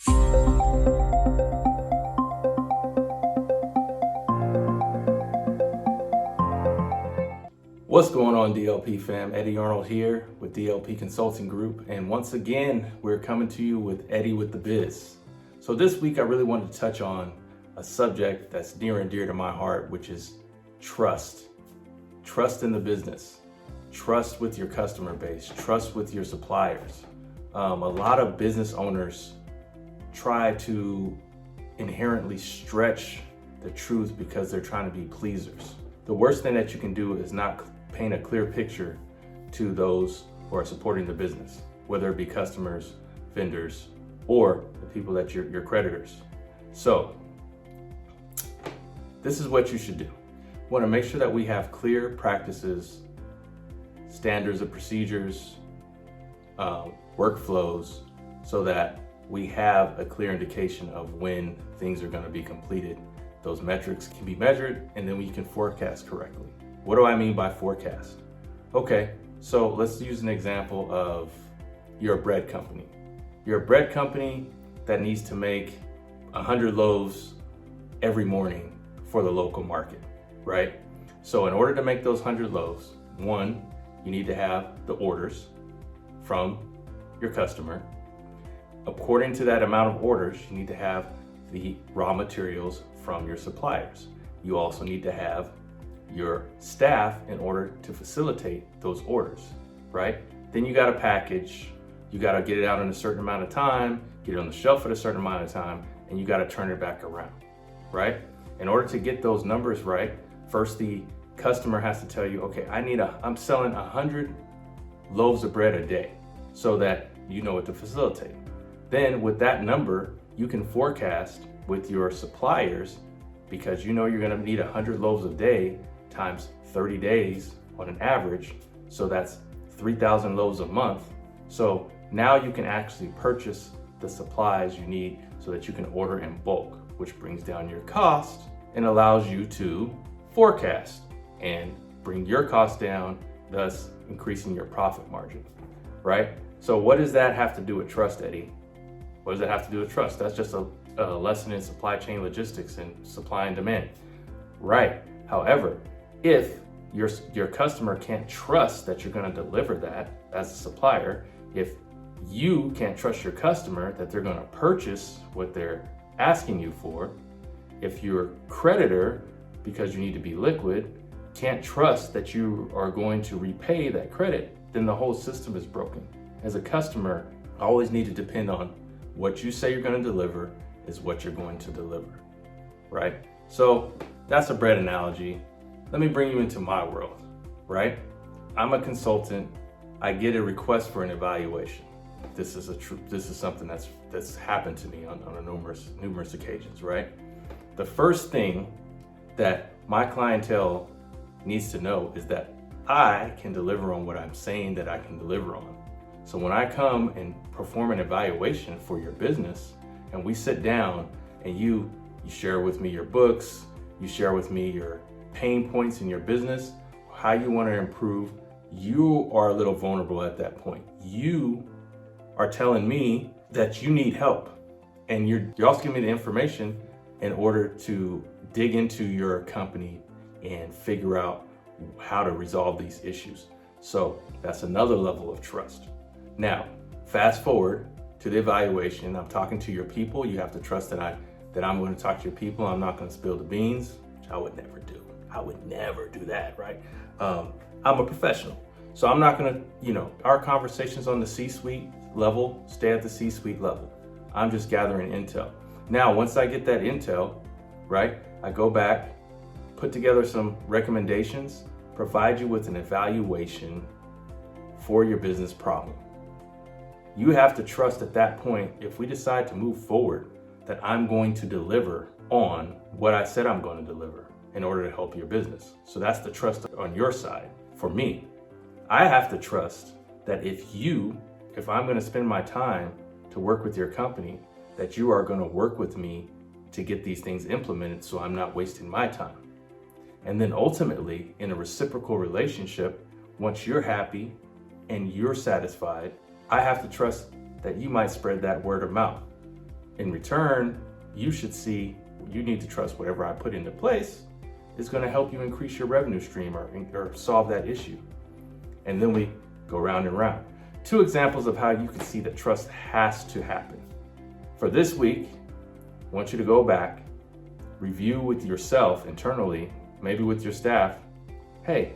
What's going on, DLP fam? Eddie Arnold here with DLP Consulting Group, and once again we're coming to you with Eddie with the Biz. So this week I really wanted to touch on a subject that's near and dear to my heart, which is trust. Trust in the business, trust with your customer base, trust with your suppliers. A lot of business owners try to inherently stretch the truth because they're trying to be pleasers. The worst thing that you can do is not paint a clear picture to those who are supporting the business, whether it be customers, vendors, or the people that your creditors. So this is what you should do. You want to make sure that we have clear practices, standards of procedures, workflows, so that we have a clear indication of when things are going to be completed. Those metrics can be measured, and then we can forecast correctly. What do I mean by forecast? Okay, so let's use an example of you're a bread company. You're a bread company that needs to make 100 loaves every morning for the local market, right? So in order to make those 100 loaves, one, you need to have the orders from your customer. According to that amount of orders, you need to have the raw materials from your suppliers. You also need to have your staff in order to facilitate those orders, right? Then you got to package, you got to get it out in a certain amount of time, get it on the shelf at a certain amount of time, and you got to turn it back around, right? In order to get those numbers right, first the customer has to tell you, okay, I'm selling 100 loaves of bread a day, so that you know what to facilitate. Then with that number, you can forecast with your suppliers, because you know you're going to need 100 loaves a day times 30 days on an average. So that's 3,000 loaves a month. So now you can actually purchase the supplies you need so that you can order in bulk, which brings down your cost and allows you to forecast and bring your cost down, thus increasing your profit margin, right? So what does that have to do with trust, Eddie? What does that have to do with trust? That's just a lesson in supply chain logistics and supply and demand, right? However, if your customer can't trust that you're going to deliver that as a supplier, if you can't trust your customer that they're going to purchase what they're asking you for, if your creditor, because you need to be liquid, can't trust that you are going to repay that credit, then the whole system is broken. As a customer, I always need to depend on what you say you're going to deliver is what you're going to deliver, right? So that's a bread analogy. Let me bring you into my world, right? I'm a consultant. I get a request for an evaluation. This is something that's happened to me on numerous occasions, right? The first thing that my clientele needs to know is that I can deliver on what I'm saying that I can deliver on. So when I come and perform an evaluation for your business, and we sit down and you share with me your books, you share with me your pain points in your business, how you want to improve, you are a little vulnerable at that point. You are telling me that you need help, and you're also giving me the information in order to dig into your company and figure out how to resolve these issues. So that's another level of trust. Now, fast forward to the evaluation. I'm talking to your people. You have to trust that I'm going to talk to your people. I'm not going to spill the beans, which I would never do. I would never do that, right? I'm a professional. So I'm not going to, our conversations on the C-suite level stay at the C-suite level. I'm just gathering intel. Now, once I get that intel, right, I go back, put together some recommendations, provide you with an evaluation for your business problem. You have to trust at that point, if we decide to move forward, that I'm going to deliver on what I said I'm going to deliver in order to help your business. So that's the trust on your side. For me, I have to trust that if I'm going to spend my time to work with your company, that you are going to work with me to get these things implemented so I'm not wasting my time. And then ultimately, in a reciprocal relationship, once you're happy and you're satisfied, I have to trust that you might spread that word of mouth. In return, you should see, you need to trust whatever I put into place is going to help you increase your revenue stream or solve that issue. And then we go round and round. 2 examples of how you can see that trust has to happen. For this week, I want you to go back, review with yourself internally, maybe with your staff. Hey,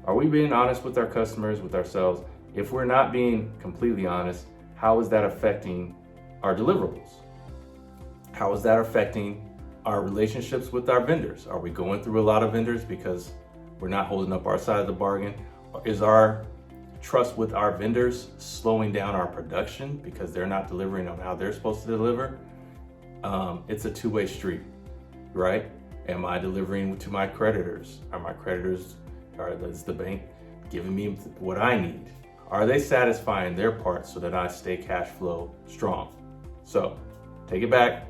are we being honest with our customers, with ourselves? If we're not being completely honest, how is that affecting our deliverables? How is that affecting our relationships with our vendors? Are we going through a lot of vendors because we're not holding up our side of the bargain? Is our trust with our vendors slowing down our production because they're not delivering on how they're supposed to deliver? It's a two-way street, right? Am I delivering to my creditors? Are my creditors, is the bank giving me what I need? Are they satisfying their part so that I stay cash flow strong? So take it back,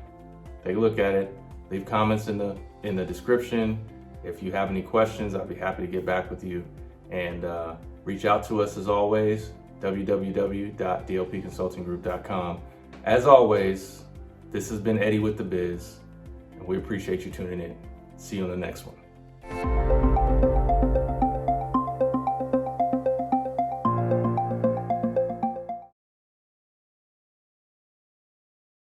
take a look at it, leave comments in the description. If you have any questions, I'll be happy to get back with you. And reach out to us as always, www.dlpconsultinggroup.com. As always, this has been Eddie with the Biz, and we appreciate you tuning in. See you on the next one.